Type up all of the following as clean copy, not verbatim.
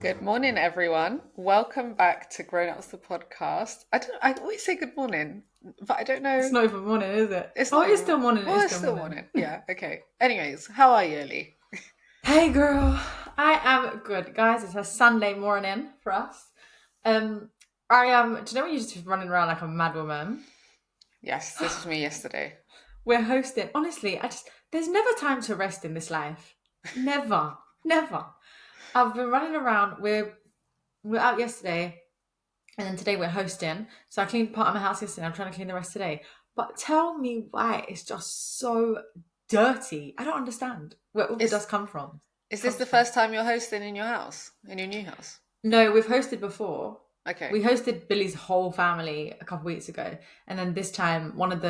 Good morning, everyone. Welcome back to Grown Ups the podcast. I always say good morning, but I don't It's know. not even morning, is it? It's Oh, not it is even. still morning. It Well, is it's still still morning. morning. Yeah. Okay. Anyways, how are you, Ellie? Hey, girl. I am good, guys. It's a Sunday morning for us. Um, I am. Do you know when you're just running around like a mad woman? Yes, this was me yesterday. We're hosting. Honestly, there's never time to rest in this life. Never, never. I've been running around. We're out yesterday, and then today we're hosting. So I cleaned part of my house yesterday. I'm trying to clean the rest today. But tell me why it's just so dirty. I don't understand where all the Is dust come from. is this Comes the from. first time you're hosting in your house, in your new house? No, we've hosted before. Okay. We hosted Billy's whole family a couple weeks ago, and then this time one of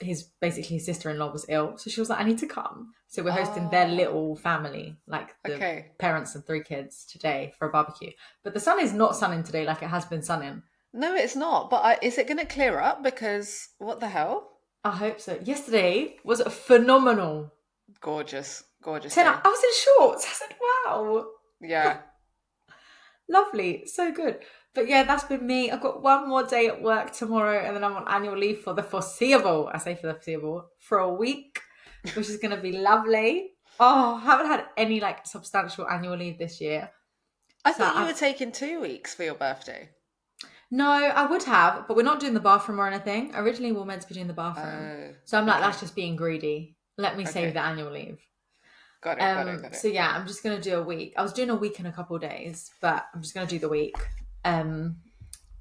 his sister-in-law was ill, so she was like, "I need to come." So we're hosting their Ah. little family, like the Okay. parents and three kids, today for a barbecue. But the sun is not sunning today like it has been sunning. No, it's not. But is it going to clear up? Because what the hell? I hope so. Yesterday was phenomenal. Gorgeous, gorgeous 10 day. I was in shorts. I said, "Wow, Yeah. lovely, so good." But yeah, that's been me. I've got one more day at work tomorrow, and then I'm on annual leave for the foreseeable. I say for the foreseeable for a week, which is going to be lovely. Oh, I haven't had any like substantial annual leave this year. I So thought you I've were taking 2 weeks for your birthday. No, I would have, but we're not doing the bathroom or anything. Originally, we were meant to be doing the bathroom, Oh, so I'm like, that's okay. just being greedy. Let me save Okay. the annual leave. Got it, got it, got it. So yeah, I'm just gonna do a week. I was doing a week in a couple of days, but I'm just gonna do the week. Um,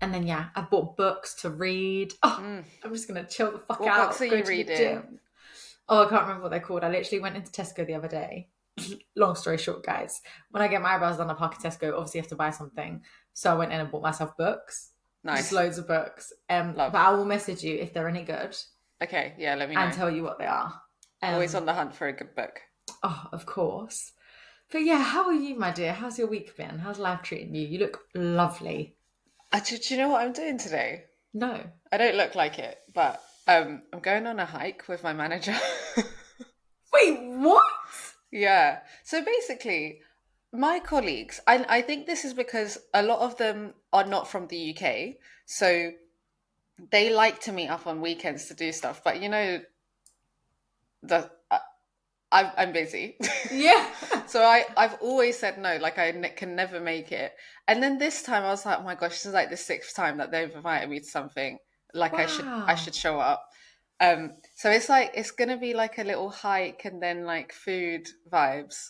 and then yeah, I've bought books to read. Oh, Mm. I'm just gonna chill the fuck What books are out, go you to the reading? gym. Oh, I can't remember what they're called. I literally went into Tesco the other day. Long story short, guys, when I get my eyebrows done, I park at Tesco. Obviously, I have to buy something, so I went in and bought myself books, just Nice. loads of books. But Love. I will message you if they're any good Okay, yeah, let me and know. tell you what they are. Always on Um, the hunt for a good book. oh, of course. But yeah, how are you, my dear? How's your week been? How's life treating you? You look lovely. Do you know what I'm doing today? No. I don't look like it, but I'm going on a hike with my manager. Wait, what? Yeah. So basically, my colleagues, I think this is because a lot of them are not from the UK. So they like to meet up on weekends to do stuff. But the I'm busy. Yeah. So I've always said no, like can never make it. And then this time I was like, oh my gosh, this is like the sixth time that they've invited me to something. Like I should Wow. show up. So it's like it's gonna be like a little hike and then like food vibes.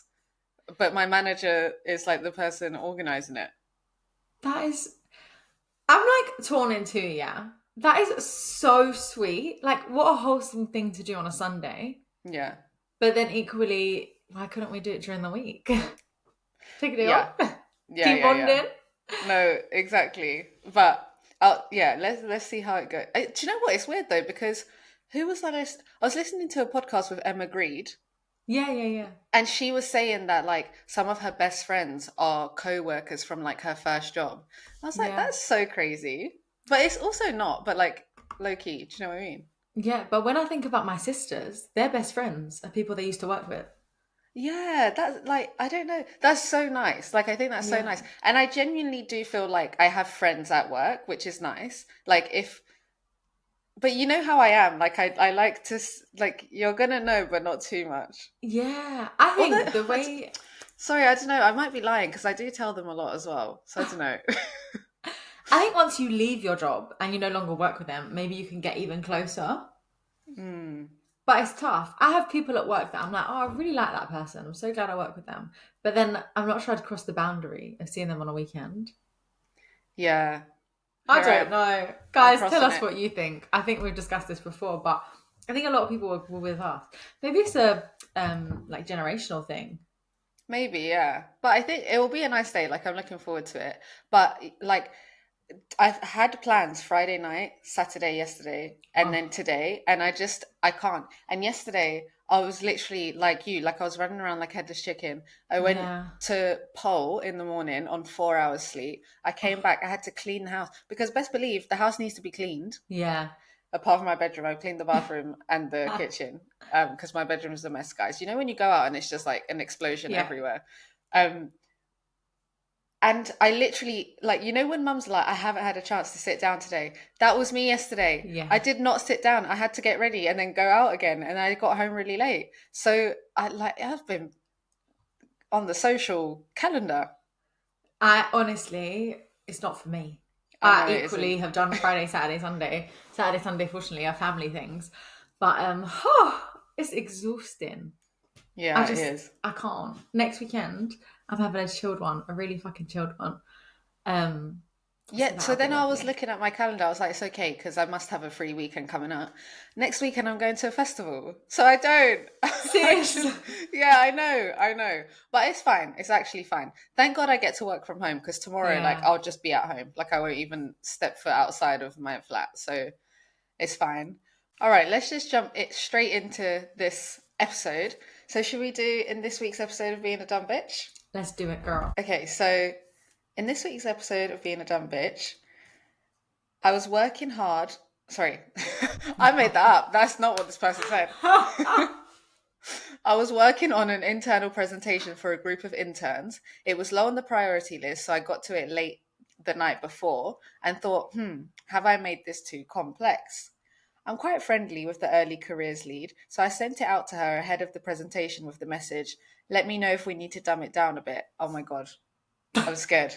But my manager is like the person organizing it. That is, I'm like torn in two, yeah. That is so sweet. Like, what a wholesome thing to do on a Sunday. Yeah. But then equally, why couldn't we do it during the week? Take a day Yeah. off, Yeah, keep yeah, yeah. bonding. No, exactly. But yeah, let's see how it goes. Do you know what? It's weird though because who was that? I was listening to a podcast with Emma Greed, Yeah, yeah, yeah. and she was saying that like some of her best friends are co-workers from like her first job. I was like, Yeah. that's so crazy. But it's also not, but like low key, do you know what I mean? Yeah, but when I think about my sisters, their best friends are people they used to work with. Yeah, that's like I don't know. That's so nice. Like I think that's so Yeah. nice. And I genuinely do feel like I have friends at work, which is nice. Like if but you know how I am. Like I like to like you're gonna know but not too much. Yeah. I Although think the way sorry, I don't know. I might be lying because I do tell them a lot as well. So I don't know. I think once you leave your job and you no longer work with them, maybe you can get even closer. Hmm. But it's tough. I have people at work that I'm like, oh, I really like that person. I'm so glad I work with them. But then I'm not sure I'd cross the boundary of seeing them on a weekend. Yeah. I Here I don't am. know. I'm Guys, tell crossing us it. what you think. I think we've discussed this before, but I think a lot of people were with us. Maybe it's a like generational thing. Maybe, yeah. But I think it will be a nice day. Like I'm looking forward to it. But like I've had plans Friday night, Saturday, yesterday, and then Oh, today, and I can't. And yesterday, I was literally like you, like I was running around like headless chicken. I went yeah. to Pole in the morning on 4 hours sleep. I came Oh, back, I had to clean the house because best believe the house needs to be cleaned. yeah. Apart from my bedroom, I cleaned the bathroom and the kitchen because my bedroom is a mess, guys. You know when you go out and it's just like an explosion Yeah. everywhere. Um, And I literally, like, you know, when mum's like, I haven't had a chance to sit down today. That was me yesterday. I Yeah. did not sit down. I had to get ready and then go out again. And I got home really late. So I've been on the social calendar. I honestly, it's not for me. I know I it equally isn't. have done Friday, Saturday, Sunday. Saturday, Sunday, fortunately, are family things. But it's exhausting. Yeah, it is. I can't. Next weekend, I'm having a chilled one, a really fucking chilled one. Um, so Yeah, so that'll be then I was lovely. looking at my calendar. I was like, it's okay because I must have a free weekend coming up. Next weekend, I'm going to a festival. So I don't Serious. actually. Yeah, I know. But it's fine. It's actually fine. Thank God I get to work from home because tomorrow, like, Yeah. I'll just be at home. Like, I won't even step foot outside of my flat. So it's fine. All right, let's just jump it straight into this episode. So, should we do in this week's episode of Being a Dumb Bitch? Let's do it, girl. Okay, so in this week's episode of Being a Dumb Bitch, I was working hard. Sorry, I made that up. That's not what this person said. I was working on an internal presentation for a group of interns. It was low on the priority list, so I got to it late the night before and thought, have I made this too complex? I'm quite friendly with the early careers lead, so I sent it out to her ahead of the presentation with the message, let me know if we need to dumb it down a bit. Oh my God, I'm scared.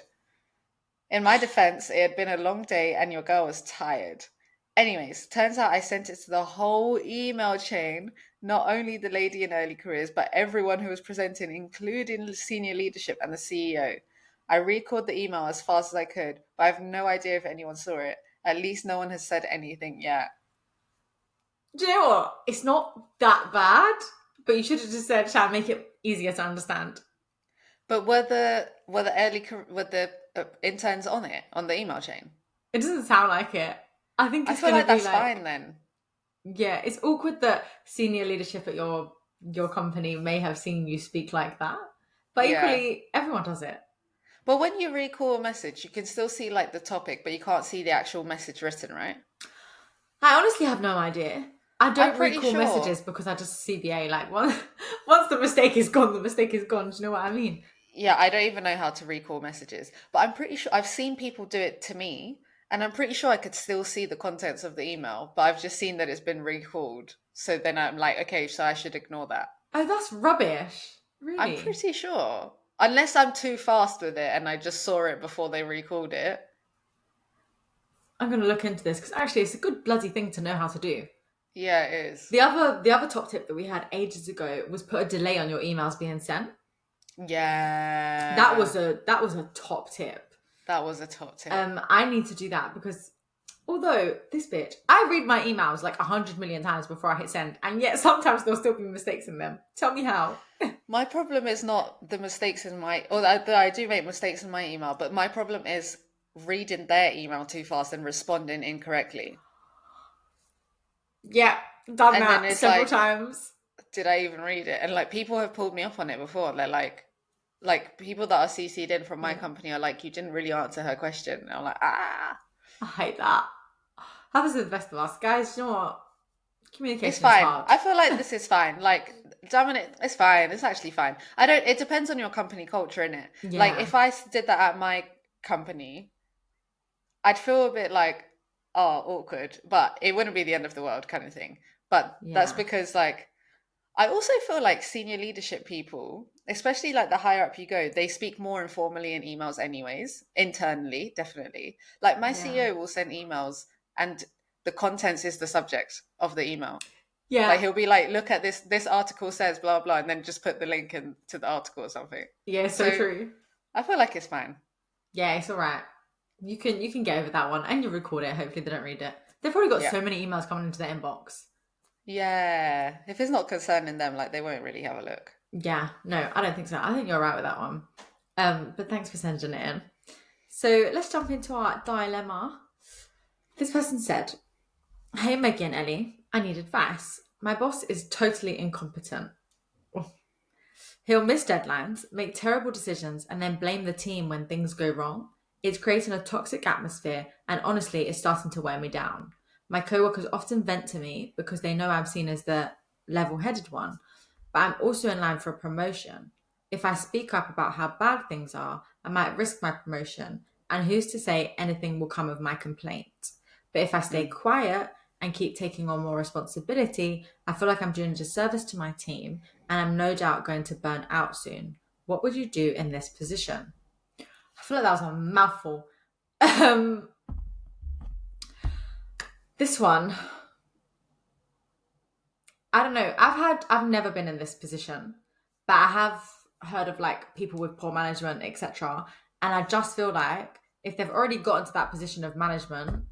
In my defense, it had been a long day and your girl was tired. Anyways, turns out I sent it to the whole email chain, not only the lady in early careers, but everyone who was presenting, including senior leadership and the CEO. I recalled the email as fast as I could, but I have no idea if anyone saw it. At least no one has said anything yet. Do you know what? It's not that bad, but you should have just said, "Shall I make it easier to understand?" But were the were the interns on it on the email chain? It doesn't sound like it. I think I it's feel gonna like be that's like, fine then. yeah, it's awkward that senior leadership at your company may have seen you speak like that, but Yeah. equally, everyone does it. But when you recall a message, you can still see like the topic, but you can't see the actual message written, right? I honestly have no idea. I I'm don't pretty recall sure. messages because I just CBA. Like once the mistake is gone, the mistake is gone. Do you know what I mean? Yeah, I don't even know how to recall messages, but I'm pretty sure I've seen people do it to me, and I'm pretty sure I could still see the contents of the email, but I've just seen that it's been recalled. So then I'm like, okay, so I should ignore that. Oh, that's rubbish. I'm Really? pretty sure. Unless I'm too fast with it and I just saw it before they recalled it. I'm going to look into this because actually, it's a good bloody thing to know how to do. Yeah, it is. The other top tip that we had ages ago was put a delay on your emails being sent. Yeah, That was a top tip. that was a top tip. I need to do that because although this bitch, I read my emails like 100 million times before I hit send, and yet sometimes there'll still be mistakes in them. Tell me how. My problem is not the mistakes in my, or that I do make mistakes in my email, but my problem is reading their email too fast and responding incorrectly. Yeah, done And then that it's several like, times. did I even read it? And like people have pulled me up on it before. They're like people that are CC'd in from my Yeah, company are like, you didn't really answer her question. And I'm like, ah, I hate that. Happens to the best of us, guys. You know what? it's Communication is fine. hard. I feel like this is fine. Like, damn it, it's fine. It's actually fine. I don't, it depends on your company culture, innit? Like, Yeah, if I did that at my company, I'd feel a bit like, oh, awkward, but it wouldn't be the end of the world kind of thing. But that's yeah, because, like, I also feel like senior leadership people, especially like the higher up you go, they speak more informally in emails, anyways, internally, definitely. Like, my yeah, CEO will send emails and the contents is the subject of the email. yeah, Like, he'll be like, look at this article says blah, blah, and then just put the link into the article or something. yeah. So So true. I feel like it's fine. Yeah, it's all right. You can get over that one, and you record it. Hopefully, they don't read it. They've probably got Yeah. so many emails coming into their inbox. Yeah. If it's not concerning them, like they won't really have a look. Yeah, no, I don't think so. I think you're right with that one. But thanks for sending it in. So let's jump into our dilemma. This person said, "Hey Maggie and Ellie, I need advice. My boss is totally incompetent. He'll miss deadlines, make terrible decisions, and then blame the team when things go wrong. It's creating a toxic atmosphere, and honestly, it's starting to wear me down. My coworkers often vent to me because they know I'm seen as the level headed one, but I'm also in line for a promotion. If I speak up about how bad things are, I might risk my promotion, and who's to say anything will come of my complaint? But if I stay Mm. quiet and keep taking on more responsibility, I feel like I'm doing a disservice to my team and I'm no doubt going to burn out soon. What would you do in this position? I feel like that was a mouthful. Um, this one, I don't know. I've never been in this position, but I have heard of like people with poor management, etc. And I just feel like if they've already gotten to that position of management,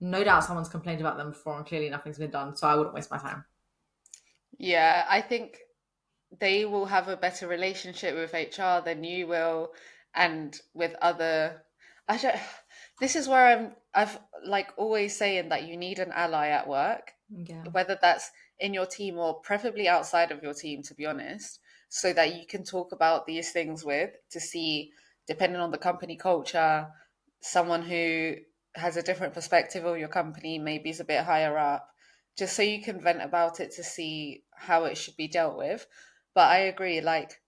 no doubt someone's complained about them before and clearly nothing's been done. So I wouldn't waste my time. Yeah, I think they will have a better relationship with HR than you will, and with other. I don't. This is where I've like always saying that you need an ally at work, Yeah. whether that's in your team or preferably outside of your team, to be honest, so that you can talk about these things with to see, depending on the company culture, someone who has a different perspective of your company, maybe is a bit higher up, just so you can vent about it to see how it should be dealt with. But I agree, like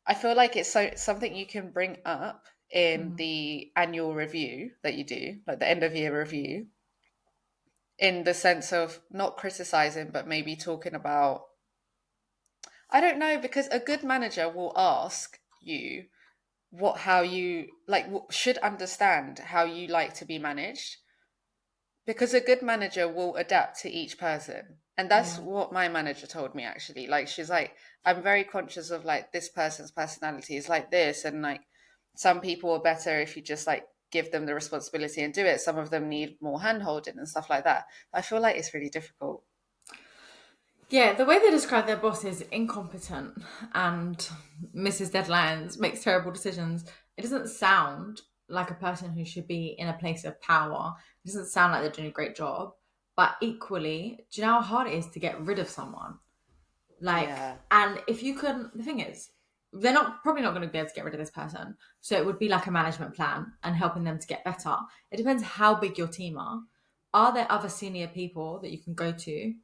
I feel like it's something you can bring up in Mm. the annual review that you do, like the end of year review, in the sense of not criticizing, but maybe talking about, I don't know, because a good manager will ask you how you like, should understand how you like to be managed, because a good manager will adapt to each person. And that's Yeah. what my manager told me actually. Like she's like, I'm very conscious of like this person's personality is like this, and like some people are better if you just like give them the responsibility and do it. Some of them need more hand holding and stuff like that. I feel like it's really difficult. Yeah, the way they describe their boss is incompetent and misses deadlines, makes terrible decisions. It doesn't sound like a person who should be in a place of power. It doesn't sound like they're doing a great job. But equally, do you know how hard it is to get rid of someone? Like, Yeah. and if you can, the thing is, they're not probably not going to be able to get rid of this person. So it would be like a management plan and helping them to get better. It depends how big your team are. Are there other senior people that you can go to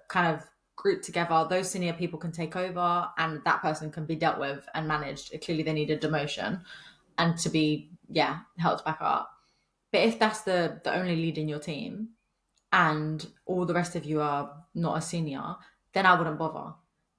kind of group together? Those senior people can take over and that person can be dealt with and managed. Clearly, they need a demotion and to be, yeah, helped back up. But if that's the only lead in your team, and all the rest of you are not a senior, then I wouldn't bother.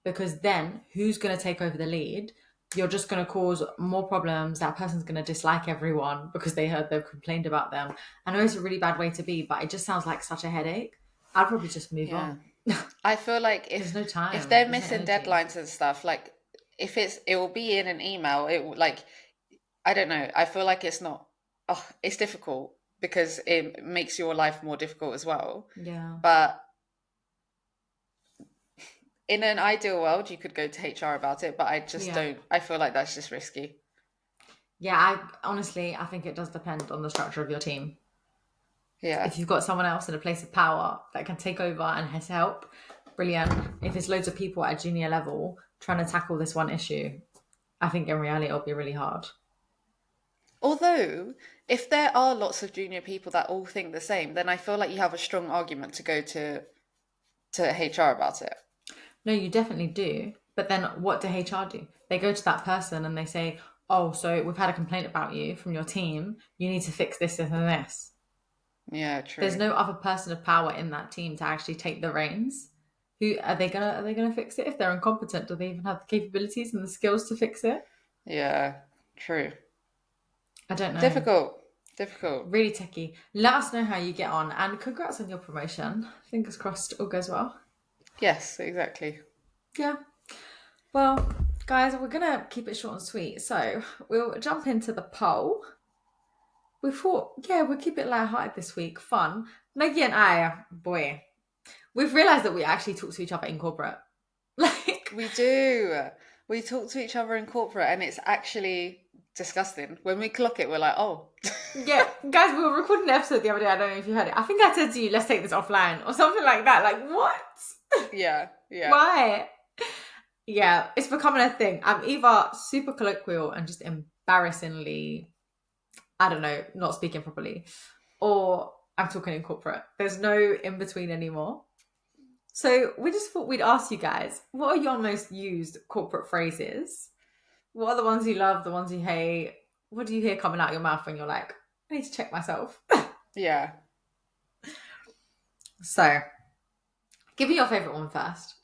Because then who's going to take over the lead? You're just going to cause more problems. That person's going to dislike everyone because they heard they've complained about them. I know it's a really bad way to be, but it just sounds like such a headache. I'd probably just move Yeah. on. I feel like There's no if time, they're there's no missing energy. deadlines and stuff, like if it will be in an email, like I don't know. I feel like it's not. Oh, it's difficult because it makes your life more difficult as well. Yeah. But in an ideal world, you could go to HR about it. But I just Yeah. don't. I feel like that's just risky. Yeah, I think it does depend on the structure of your team. Yeah. If you've got someone else in a place of power that can take over and has help, brilliant. If it's loads of people at a junior level trying to tackle this one issue, I think in reality it'll be really hard. Although, if there are lots of junior people that all think the same, then I feel like you have a strong argument to go to HR about it. No, you definitely do. But then what do HR do? They go to that person and they say, oh, so we've had a complaint about you from your team. You need to fix this, this, and this. Yeah, There's true. no other person of power in that team to actually take the reins. Who are they gonna fix it if they're incompetent? Do they even have the capabilities and the skills to fix it? Yeah, true. I don't know. Difficult. Difficult. Really techie. Let us know how you get on and congrats on your promotion. Fingers crossed all goes well. Yes, exactly. Yeah. Well, guys, we're gonna keep it short and sweet. So we'll jump into the poll. We thought, yeah, we'll keep it light-hearted this week, fun. Maggie and I, boy, we've realised that we actually talk to each other in corporate. Like, We do. We talk to each other in corporate and it's actually disgusting. When we clock it, we're like, oh. yeah, guys, we were recording an episode the other day. I don't know if you heard it. I think I said to you, let's take this offline or something like that. Like, what? Yeah, yeah, Why? Yeah, it's becoming a thing. I'm either super colloquial and just embarrassingly, I don't know, not speaking properly, or I'm talking in corporate. There's no in between anymore. So we just thought we'd ask you guys, what are your most used corporate phrases? What are the ones you love, the ones you hate? What do you hear coming out your mouth when you're like, I need to check myself? Yeah. So, give me your favourite one first.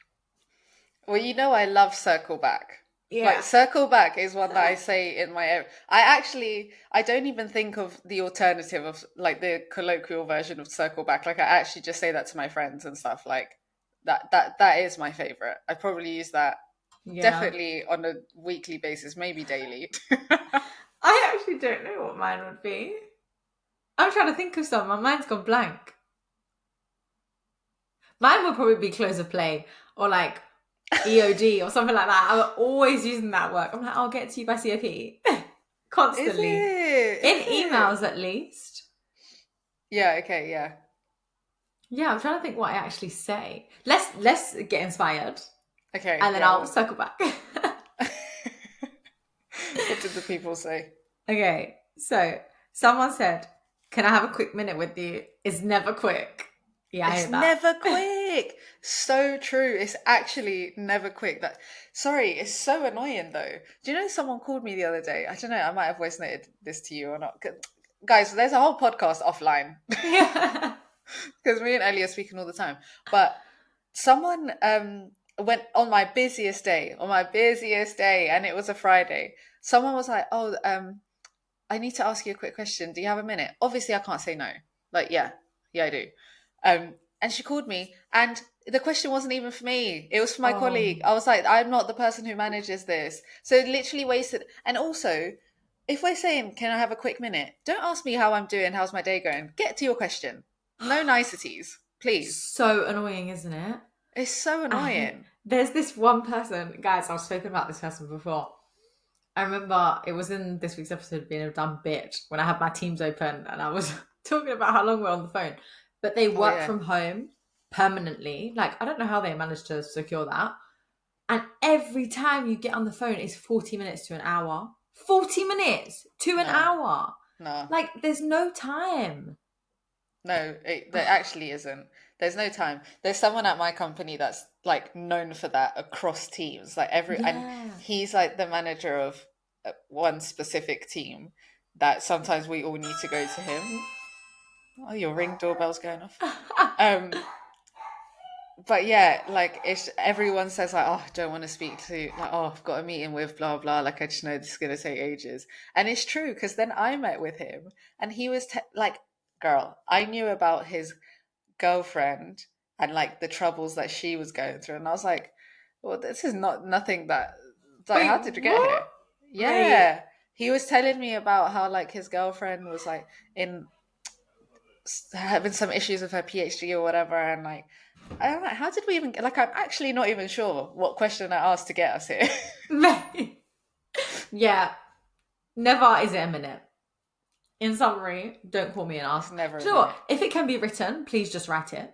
Well, I love circle back. Like Yeah. circle back is one that I say in my. I don't even think of the alternative of like the colloquial version of circle back. Like I actually just say that to my friends and stuff. Like that is my favorite. I probably use that Yeah. definitely on a weekly basis, maybe daily. I actually don't know what mine would be. I'm trying to think of some. My mind's gone blank. Mine would probably be close of play or like EOD or something like that. I'm always using that word. I'm like, I'll get to you by COP. Is Constantly. it? In Is it? emails, at least. Yeah. Okay. Yeah. Yeah, I'm trying to think what I actually say. Let's get inspired, Okay. and then Yeah. I'll Well, circle back. what did the people say? Okay, so someone said, "Can I have a quick minute with you?" It's never quick. Yeah, I It's hear that. never quick. So true. It's actually never quick. Sorry, it's so annoying though. Do you know someone called me the other day? I don't know, I might have voice noted this to you or not. Guys, there's a whole podcast offline Yeah. because me and Ellie are speaking all the time. But someone went on my busiest day, and it was a Friday. Someone was like, "Oh, I need to ask you a quick question. Do you have a minute?" Obviously, I can't say no. Like, yeah, I do. And she called me, and the question wasn't even for me. It was for my colleague. Oh, I was like, I'm not the person who manages this. So it literally wasted. And also, if we're saying, can I have a quick minute? Don't ask me how I'm doing, how's my day going. Get to your question. No niceties, please. so annoying, isn't it? It's so annoying. There's this one person, guys. I've spoken about this person before. I remember it was in this week's episode being a dumb bitch when I had my Teams open and I was talking about how long we're on the phone. But they Oh, work yeah. from home permanently. Like, I don't know how they managed to secure that. And every time you get on the phone, it's 40 minutes to an hour. 40 minutes to an No, hour. no. Like, there's no time. No, there actually isn't. There's no time. There's someone at my company that's like known for that across teams. And Yeah. he's like the manager of one specific team that sometimes we all need to go to him. Oh, your ring doorbell's going off. Um, but yeah, like it's everyone says like, oh, I don't want to speak to like, oh, I've got a meeting with blah blah. Like I just know this is gonna take ages, and it's true because then I met with him and he was like, girl, I knew about his girlfriend and like the troubles that she was going through, and I was like, well, this is not nothing that like Wait, how did you get what? here? Mate. Yeah, he was telling me about how like his girlfriend was like in having some issues with her PhD or whatever, and like I don't know, how did we even get, like I'm actually not even sure what question I asked to get us here. Mate. Yeah. Never is it a minute. In summary, don't call me and It's ask. never Do a you know what? minute. If it can be written, please just write it.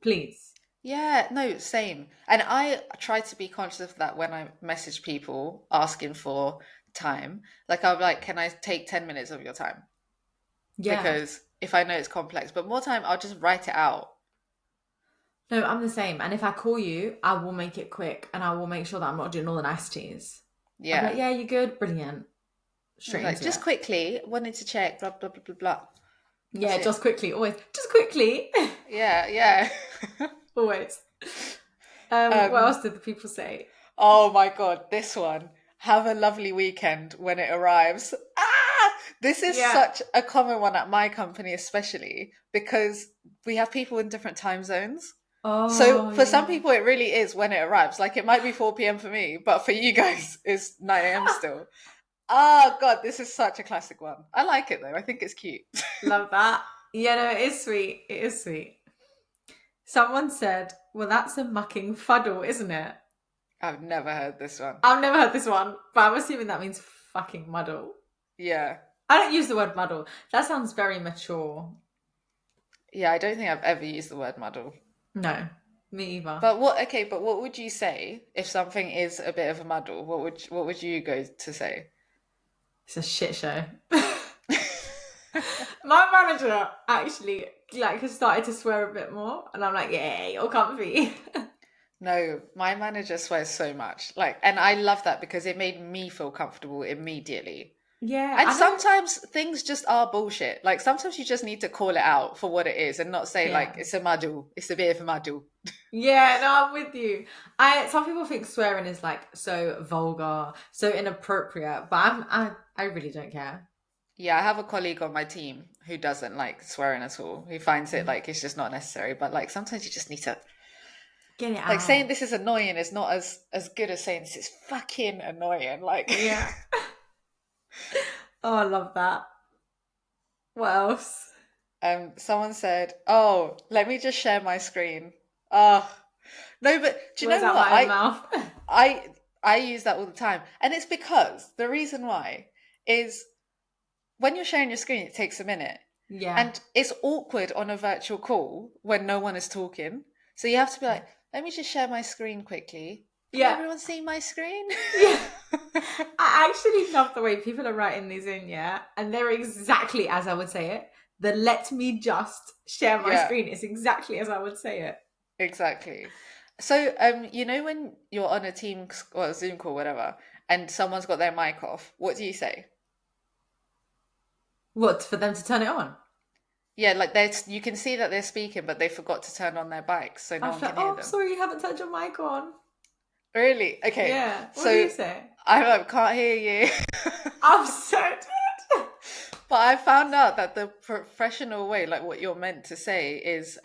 Please. Yeah, no, same. And I try to be conscious of that when I message people asking for time. Like I'll be like, can I take 10 minutes of your time? Yeah. Because if I know it's complex, but more time, I'll just write it out. No, I'm the same. And if I call you, I will make it quick and I will make sure that I'm not doing all the niceties. I'll be like, Yeah. yeah, you good? Brilliant. It's Straight like, into just it. quickly, wanted to check, blah, blah, blah, blah, blah. That's Yeah, it. just quickly. Always. Just quickly. Yeah, yeah. Always. What um, else did the people say? oh my God, this one. Have a lovely weekend when it arrives. Ah! This is Yeah. such a common one at my company, especially because we have people in different time zones. So Oh, for some yeah. people, it really is when it arrives. Like it might be 4 p.m. for me, but for you guys, it's 9 a.m. still. Oh God, this is such a classic one. I like it though. I think it's cute. Love that. Yeah, no, it is sweet. It is sweet. Someone said, well, that's a mucking fuddle, isn't it? I've never heard this one. I've never heard this one, but I'm assuming that means fucking muddle. Yeah. I don't use the word muddle. That sounds very mature. Yeah, I don't think I've ever used the word muddle. No, me either. But what would you say if something is a bit of a muddle? What would you go to say? It's a shit show. My manager actually like has started to swear a bit more, and I'm like, yeah, you're comfy. No, my manager swears so much. Like, and I love that because it made me feel comfortable immediately. Yeah, And I know. sometimes things just are bullshit. Like sometimes you just need to call it out for what it is and not say like Yeah. it's a madu, it's a bit of a madu. Yeah, no, I'm with you. I Some people think swearing is like so vulgar, so inappropriate, but I really don't care. Yeah, I have a colleague on my team who doesn't like swearing at all. He finds it Mm. like it's just not necessary. But like sometimes you just need to Get it like saying out. this is annoying is not as good as saying this is fucking annoying. Like Yeah. Oh, I love that. What else? someone said, "Oh, let me just share my screen." Oh, no, but do you Words know out what? my own mouth. I use that all the time. And it's because the reason why is when you're sharing your screen, it takes a minute. Yeah. And it's awkward on a virtual call when no one is talking. So you have to be Yeah. like, let me just share my screen quickly. Can Yeah. everyone see my screen? Yeah. I actually love the way people are writing these in, yeah, and they're exactly as I would say it. The let me just share my Yeah, screen is exactly as I would say it. exactly. So, you know when you're on a Teams or a Zoom call, whatever, and someone's got their mic off, what do you say? What, for them to turn it on? Yeah, like you can see that they're speaking, but they forgot to turn on their bikes, so I no one felt, can hear oh, I'm them. sorry, you haven't turned your mic on. Really? Okay. Yeah. What do So you say? I like, can't hear you. I'm so dead. But I found out that the professional way, like what you're meant to say, is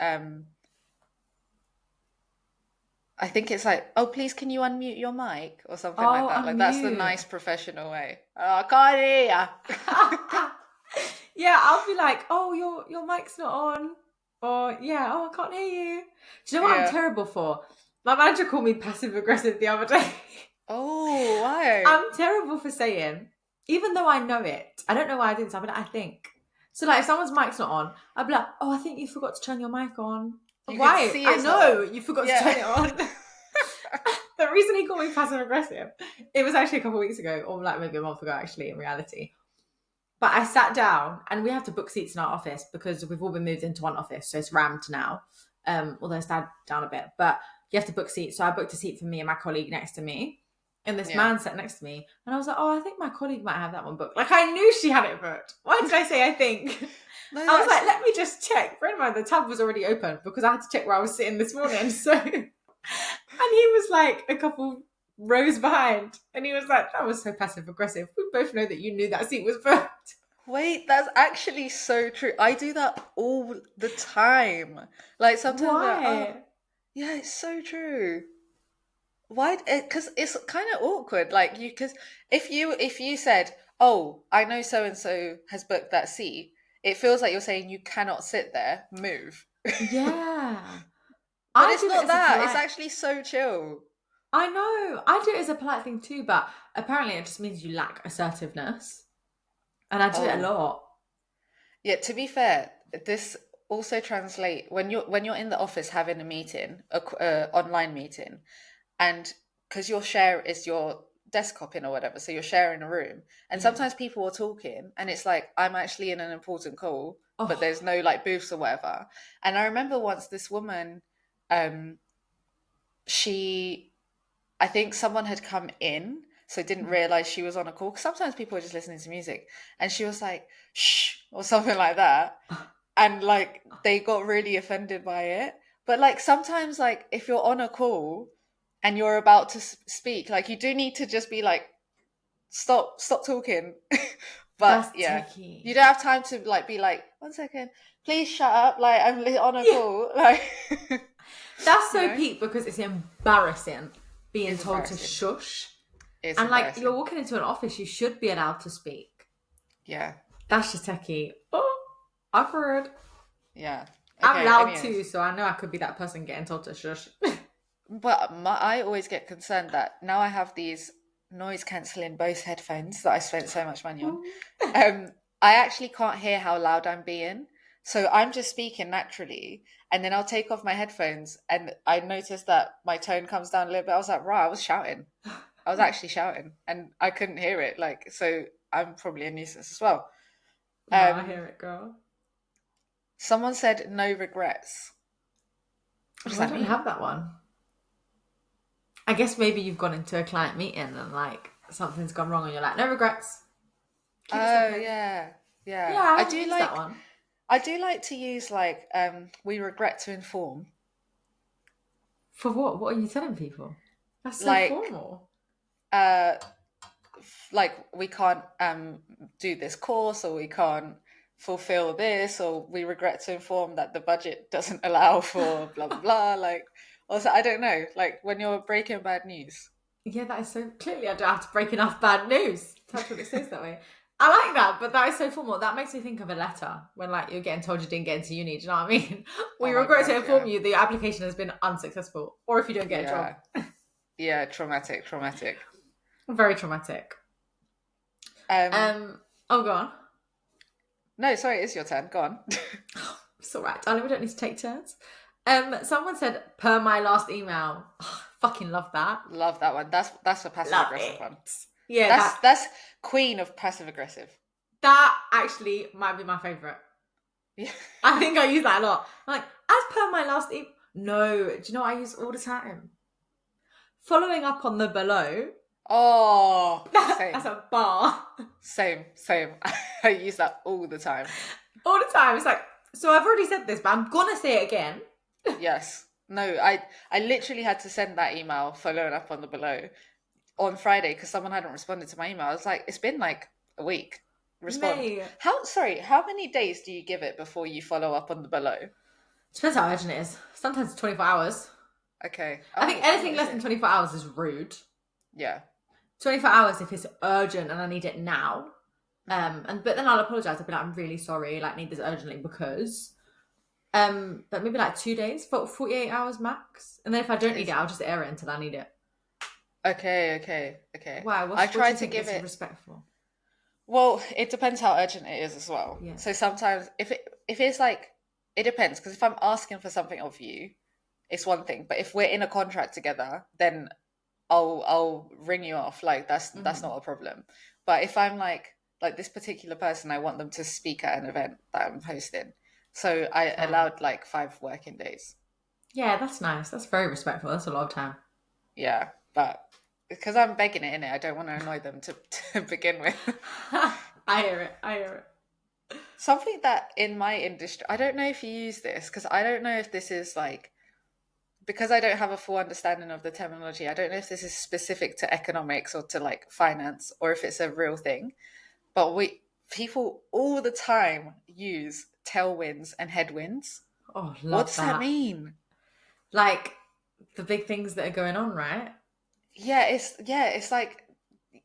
I think it's like, oh, please, can you unmute your mic or something like Oh, that. Like that's the unmute. nice professional way. Oh, I can't hear ya. Yeah, I'll be like, oh, your mic's not on. Or yeah, oh, I can't hear you. Do you know what I'm Yeah. terrible for? My manager called me passive aggressive the other day. Oh, why? I'm terrible for saying, even though I know it. I don't know why I didn't. I'll be like, I think. So like, if someone's mic's not on, I'll be like, oh, I think you forgot to turn your mic on. You could Why? see I it's not know on. you forgot to turn Yeah. it on. The reason he called me passive aggressive, it was actually a couple of weeks ago, or like maybe a month ago, actually, in reality. But I sat down, and we have to book seats in our office because we've all been moved into one office, so it's rammed now. Although it's down a bit, but you have to book seats. So I booked a seat for me and my colleague next to me, and this Yeah. man sat next to me, and I was like, "Oh, I think my colleague might have that one booked." Like I knew she had it booked. Why did I say I think? No, I was that's like, "Let me just check." Bear in mind, the tab was already open because I had to check where I was sitting this morning. So, and he was like a couple rows behind, and he was like, "That was so passive aggressive." We both know that you knew that seat was booked. wait, that's actually so true. I do that all the time. Like sometimes I'm like, oh, Why? yeah, it's so true. Why? Because it's kind of awkward. Like you, because if you said, "Oh, I know so and so has booked that seat," it feels like you're saying you cannot sit there, move. Yeah. But I it's do it not as a that. It's polite. actually so chill. I know. I do it as a polite thing too, but apparently it just means you lack assertiveness. And I do it a Oh, lot. yeah. To be fair, this also translate when you're in the office having a meeting, online meeting, and because your share is your desktop in or whatever, so you're sharing a room, and Yeah. sometimes people are talking, and it's like I'm actually in an important call, but Oh, there's no like booths or whatever. And I remember once this woman, um, she, I think someone had come in, so didn't realize she was on a call. 'Cause sometimes people are just listening to music, and she was like, "Shh," or something like that, and like they got really offended by it. But like sometimes, like if you're on a call and you're about to speak, like you do need to just be like, stop talking. But that's yeah, you tricky. don't have time to like be like, 1 second, please shut up, like I'm on a Yeah. call, like That's you so know, peak because it's embarrassing being it's told to embarrassing. shush. It's And like you're embarrassing. walking into an office, you should be allowed to speak. Yeah, That's just techie. Oh, awkward. yeah. I'm Okay. loud too, Anyways, so I know I could be that person getting told to shush. but I always get concerned that now I have these noise cancelling Bose headphones that I spent so much money on. Um, I actually can't hear how loud I'm being. So I'm just speaking naturally, and then I'll take off my headphones, and I noticed that my tone comes down a little bit. I was like, right, I was shouting. I was actually shouting, and I couldn't hear it. Like, so I'm probably a nuisance as well. No, I Um, hear it, girl. Someone said no regrets. What does Oh, I that don't mean? have that one. I guess maybe you've gone into a client meeting and like something's gone wrong and you're like, no regrets. Keep it Oh stepping. yeah, Yeah, yeah. I haven't used that one. I do like to use like we regret to inform. For what? What are you telling people? That's so Like formal. uh like we can't do this course, or we can't fulfill this, or we regret to inform that the budget doesn't allow for blah blah blah. Like, also, I don't know, like when you're breaking bad news. Yeah, that is so clearly I don't have to break enough bad news. Touch what it says that way. I like that, but that is so formal. That makes me think of a letter when like you're getting told you didn't get into uni. Do you know what I mean? We Oh my regret to gosh, inform yeah. you that your application has been unsuccessful, or if you don't get a job. Yeah, yeah, traumatic, traumatic. Very traumatic. um Oh, go on. no, sorry, it's your turn, go on. It's all right, darling. We don't need to take turns. Someone said per my last email. Oh, fucking love that. Love that one. That's a passive Love aggressive it. one. Yeah, That's queen of passive aggressive. that actually might be my favourite. Yeah. I think I use that a lot. I'm like, as per my last email. No, do you know what I use all the time? Following up on the below. Oh, That's same, a bar. same. I use that all the time. All the time. It's like, so I've already said this, but I'm gonna say it again. Yes. No, I literally had to send that email following up on the below on Friday because someone hadn't responded to my email. I was like, it's been like a week. Respond. Mate. How many days do you give it before you follow up on the below? Depends how urgent it is. Sometimes it's 24 hours. Okay. I think Oh, anything is less than it? 24 hours is rude. Yeah. 24 hours if it's urgent and I need it now. Mhm. But then I'll apologise. I'll be like, I'm really sorry, like need this urgently because but maybe like 2 days, for 48 hours max. And then if I don't need it, Is I'll just air it until I need it. okay. Why? I What do try you to think give is it. respectful? Well, it depends how urgent it is as well. Yeah. So sometimes if it's like, it depends, because if I'm asking for something of you, it's one thing. But if we're in a contract together, then I'll ring you off. Like that's Mm-hmm. not a problem. But if I'm like this particular person, I want them to speak at an event that I'm hosting. So I Fair. allowed like 5 working days. Yeah, that's nice. That's very respectful. That's a lot of time. Yeah, but because I'm begging it in it, I don't want to annoy them to to begin with. I hear it. I hear it. Something that in my industry, I don't know if you use this because I don't know if this is like, because I don't have a full understanding of the terminology. I don't know if this is specific to economics or to like finance or if it's a real thing. But we people all the time use tailwinds and headwinds. Oh, What love does that that. mean? Like the big things that are going on, right? It's like,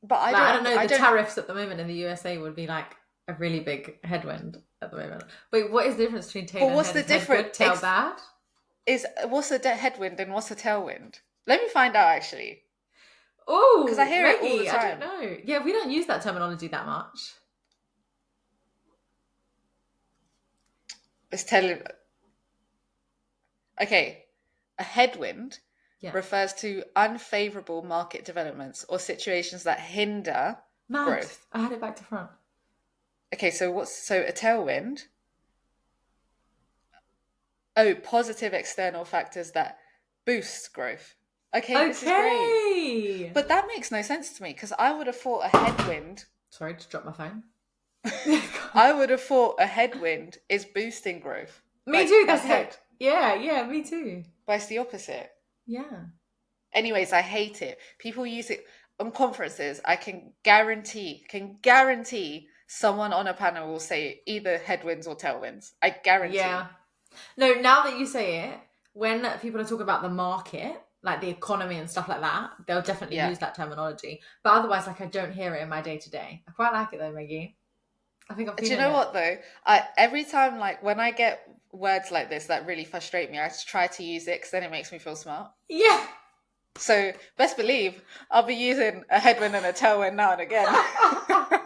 but Like I don't know, I the don't. tariffs at the moment in the USA would be like a really big headwind at the moment. Wait, what is the difference between tail But and what's head? the Is head difference? good, tail bad? Is what's a headwind and what's a tailwind? Let me find out actually, because I Oh, hear it all the Maggie, I don't time. know. Yeah, we don't use that terminology that much. It's telling. Okay, a headwind Yeah. refers to unfavorable market developments or situations that hinder Mad. growth. I had it back to front. Okay, so a tailwind? Oh, positive external factors that boost growth. Okay, this is great. Okay. But that makes no sense to me because I would have thought a headwind. Sorry, just dropped my phone. I would have thought a headwind is boosting growth, Me like too, that's ahead, it. Yeah, me too. but it's the opposite. Yeah. Anyways, I hate it. People use it on conferences. I can guarantee someone on a panel will say either headwinds or tailwinds. I Yeah. guarantee. No, now that you say it, when people are talking about the market, like the economy and stuff like that, they'll definitely Yeah. use that terminology. But otherwise, like I don't hear it in my day to day. I quite like it though, Maggie. I think I'm Do you feeling know it. what though? I every time like when I get words like this that really frustrate me, I just try to use it because then it makes me feel smart. Yeah. So best believe I'll be using a headwind and a tailwind now and again. I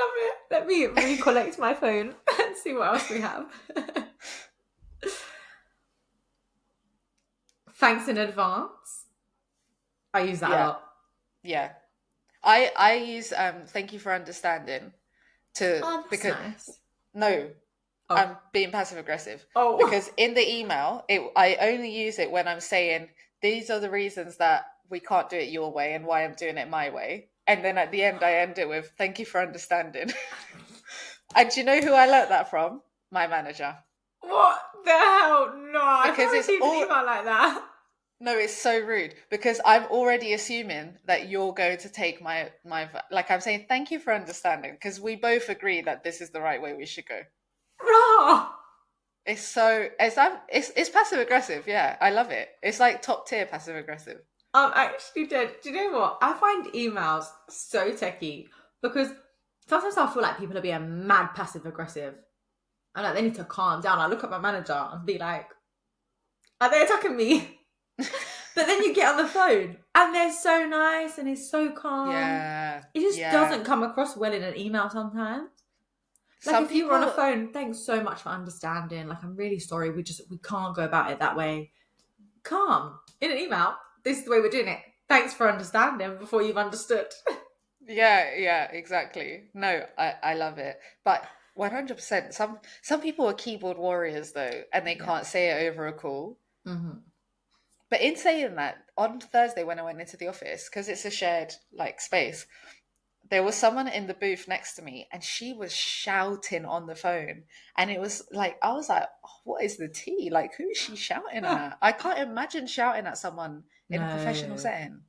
love it. Let me recollect my phone and see what else we have. Thanks in advance. I use that a Yeah, lot. yeah. I use thank you for understanding to Oh, that's because nice. no, Oh. I'm being passive aggressive Oh. because in the email, I only use it when I'm saying these are the reasons that we can't do it your way and why I'm doing it my way. And then at the end, I end it with "Thank you for understanding." And do you know who I learnt that from? My manager, What the hell? No, I've because not it's received an all email like that. no, it's so rude because I'm already assuming that you're going to take like I'm saying thank you for understanding because we both agree that this is the right way we should go. Raw. It's passive aggressive. Yeah, I love it. It's like top tier passive aggressive. I'm actually dead. Do you know what? I find emails so techie because sometimes I feel like people are being mad passive aggressive. And like they need to calm down. I look at my manager and be like, are they attacking me? But then you get on the phone and they're so nice and it's so calm. Yeah, It just yeah. doesn't come across well in an email sometimes. Like Some if you were on a people, phone, thanks so much for understanding. Like I'm really sorry. We can't go about it that way. Calm. In an email, this is the way we're doing it. Thanks for understanding before you've understood. yeah, yeah, exactly. No, I love it. But 100%, some people are keyboard warriors though, and they Yeah. can't say it over a call. Mm-hmm. But in saying that, on Thursday when I went into the office, because it's a shared like space, there was someone in the booth next to me and she was shouting on the phone. And it was like, I was like, "Oh, what is the tea? Like, who is she shouting at? I can't imagine shouting at someone in a professional No, setting."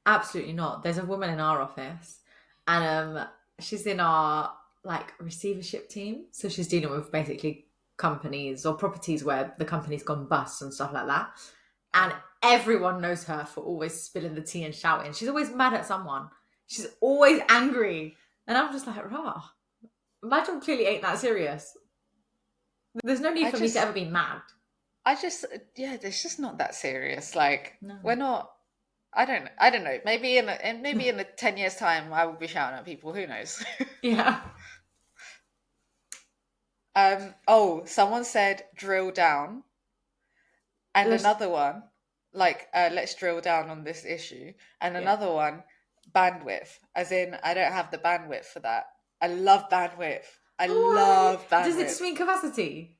absolutely not. There's a woman in our office, and she's in our like receivership team. So she's dealing with basically companies or properties where the company's gone bust and stuff like that. And Oh. everyone knows her for always spilling the tea and shouting. She's always mad at someone. She's always angry. And I'm just like, rah, my job clearly ain't that serious. There's no need I for me to just, ever be mad. I just, yeah, it's just not that serious. Like, we're No. not, I don't know. Maybe in 10 years time, I will be shouting at people. Who knows? Yeah. Oh, someone said drill down. And Let's, another one, like, let's drill down on this issue. And yeah. another one, bandwidth, as in, I don't have the bandwidth for that. I love bandwidth. I Why? love Does it just bandwidth. mean capacity?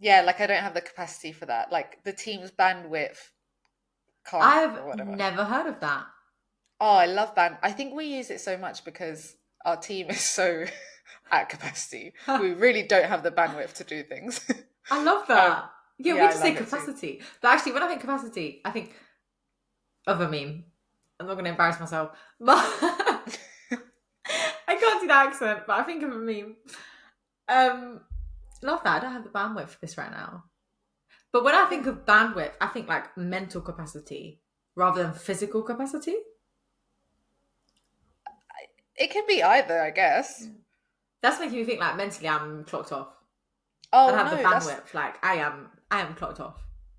Yeah, like, I don't have the capacity for that. Like, the team's bandwidth can't, I've or whatever. never heard of that. Oh, I love band. I think we use it so much because our team is so at capacity. We really don't have the bandwidth to do things. I love um, that. Yeah, yeah, we I just say love it too. capacity. But actually, when I think capacity, I think of a meme. I'm not going to embarrass myself. But I can't do the accent, but I think of a meme. Um, Love that. I don't have the bandwidth for this right now. But when I Yeah. think of bandwidth, I think like mental capacity rather than physical capacity. It can be either, I guess. That's making me think like mentally I'm clocked off. I Oh don't have the no, that's bandwidth. Like I am clocked off.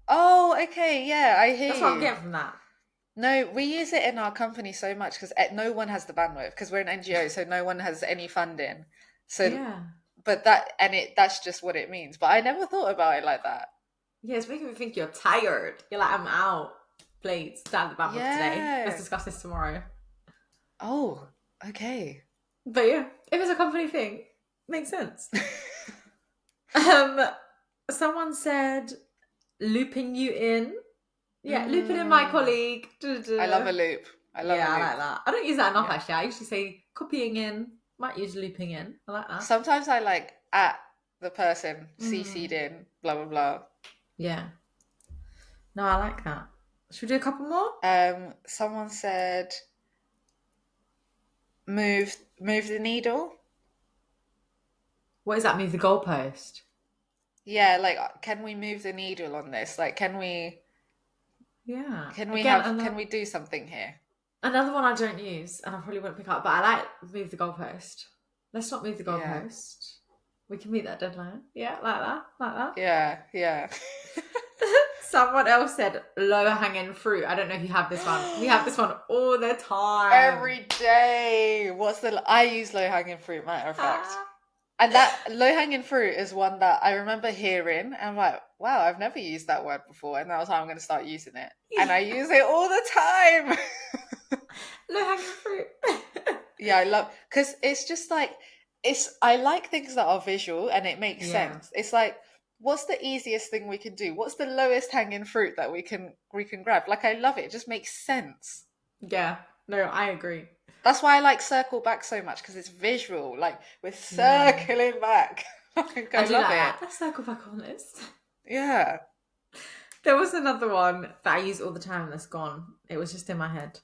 oh okay, yeah, I hear That's what I'm you. getting from that. No, we use it in our company so much because no one has the bandwidth because we're an NGO, so no one has any funding. So, Yeah. but that's just what it means. But I never thought about it like that. Yeah, it's making me think you're tired. You're like, I'm out. Please, don't have the bandwidth today. Let's Yeah. discuss this tomorrow. Oh, okay. But yeah, if it's a company thing, makes sense. Um, Someone said looping you in. Yeah, looping in my Mm, colleague. I love a Duh-duh. loop. I love a Yeah, I loop. like that. I don't use that enough Yeah. actually. I usually say copying in. Might use looping in. I like that. Sometimes I like at the person CC'd Mm. in, blah blah blah. Yeah. No, I like that. Should we do a couple more? Someone said move the needle. What is that? Move the goalpost. Yeah, like can we move the needle on this? Like Yeah. can we Again, have can we do something here? another one I don't use, and I probably won't pick up, but I like move the goalpost. Let's not move the Yeah. goalpost. We can meet that deadline. Yeah, like that, like that. Yeah, yeah. Someone else said low hanging fruit. I don't know if you have this one. We have this one all the time. Every day. I use low hanging fruit, matter of fact. Ah. And that low hanging fruit is one that I remember hearing and I'm like, wow, I've never used that word before. And that was how I'm going to start using it. And I use it all the time. Low hanging fruit. Yeah, I love, because it's just like, I like things that are visual and it makes Yeah. sense. It's like, what's the easiest thing we can do? What's the lowest hanging fruit that we can grab? Like, I love it. It just makes sense. Yeah. No, I agree. That's why I like Circle Back so much because it's visual. Like, we're Yeah. circling back. Like, I I do love like it. that. Let's circle back on this. Yeah. There was another one that I use all the time that's gone. It was just in my head.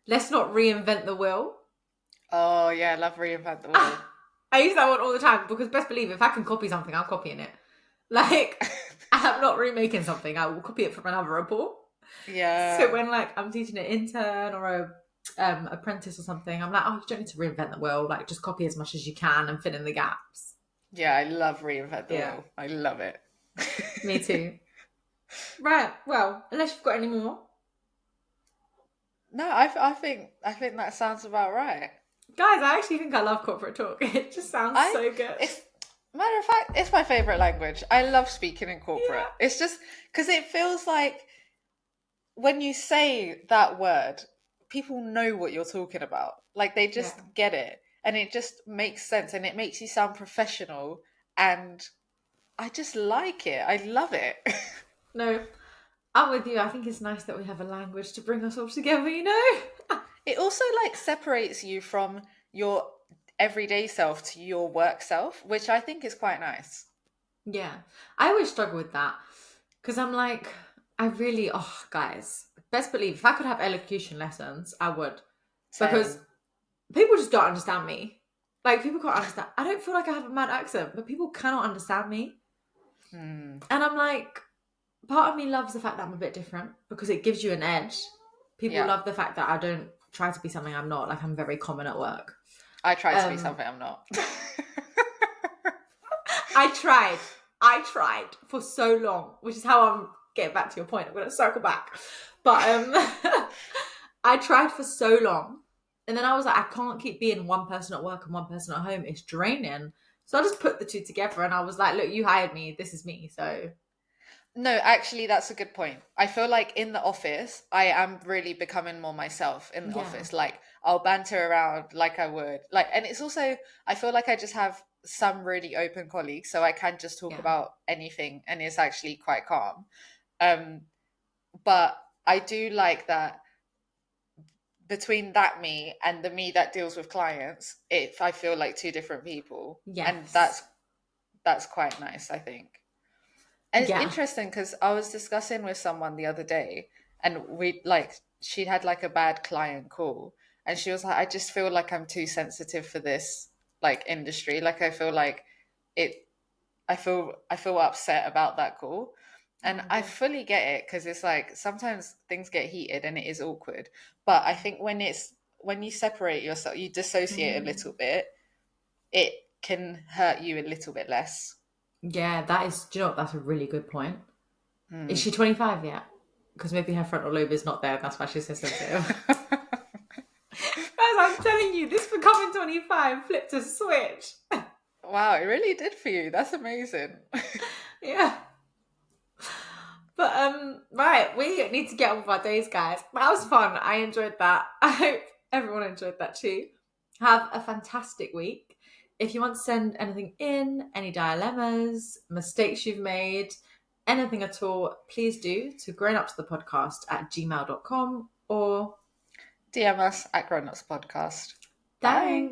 Let's not reinvent the wheel. Oh, yeah. I love Reinvent the Wheel. Ah, I use that one all the time because best believe if I can copy something, I'm copying it. Like, I'm not remaking something. I will copy it from another report. So Yeah. when like I'm teaching an intern or a apprentice or something, I'm like, oh, you don't need to reinvent the wheel. Like, just copy as much as you can and fill in the gaps. Yeah. I love Reinvent the Yeah, Wheel. I love it. me too. Right. Well, unless you've got any more, No, I think that sounds about right. guys. I actually think I love corporate talk. It just sounds I so good. it's matter of fact, it's my favorite language. I love speaking in corporate. Yeah. It's just because it feels like when you say that word, people know what you're talking about. Like they Yeah. just get it, and it just makes sense, and it makes you sound professional. And I just like it. I love it. No, I'm with you. I think it's nice that we have a language to bring us all together. You know. It also like separates you from your everyday self to your work self, which I think is quite nice. Yeah, I always struggle with that because I'm like, I really, oh, guys, best believe if I could have elocution lessons, I would, because Same. people just don't understand me. Like, people can't understand. I don't feel like I have a mad accent, but people cannot understand me. Hmm. And I'm like, part of me loves the fact that I'm a bit different because it gives you an edge. People Yeah. love the fact that I don't try to be something I'm not. Like, I'm very common at work. I try to be Um, something I'm not. I tried. I tried for so long, which is how I'm getting back to your point. I'm going to circle back. But I tried for so long. And then I was like, I can't keep being one person at work and one person at home. It's draining. So I just put the two together and I was like, look, you hired me. This is me. So, No, actually, that's a good point. I feel like in the office, I am really becoming more myself in the yeah, office. Like, I'll banter around like I would. Like, and it's also, I feel like I just have some really open colleagues, so I can just talk yeah. about anything, and it's actually quite calm. Um, but I do like that between that me and the me that deals with clients, I feel like two different people, and Yes. that's quite nice, I think. And it's Yeah. interesting because I was discussing with someone the other day, and she had like a bad client call, and she was like, "I just feel like I'm too sensitive for this like industry. Like I feel like it. I feel upset about that call." And Oh, I bless. fully get it because it's like sometimes things get heated and it is awkward. But I think when you separate yourself, you dissociate a Mm. little bit, it can hurt you a little bit less. Yeah, that is, do you know what? That's a really good point. Is Hmm. she 25 yet? Because maybe her frontal lobe is not there. That's why she's so sensitive. Guys, I'm telling you, this becoming 25 flipped a switch. Wow, it really did for you. That's amazing. Yeah. But right, we need to get on with our days, guys. That was fun. I enjoyed that. I hope everyone enjoyed that too. Have a fantastic week. If you want to send anything in, any dilemmas, mistakes you've made, anything at all, please do to grownupstothepodcast at gmail.com or DM us at Grown Ups Podcast. thanks. Bye.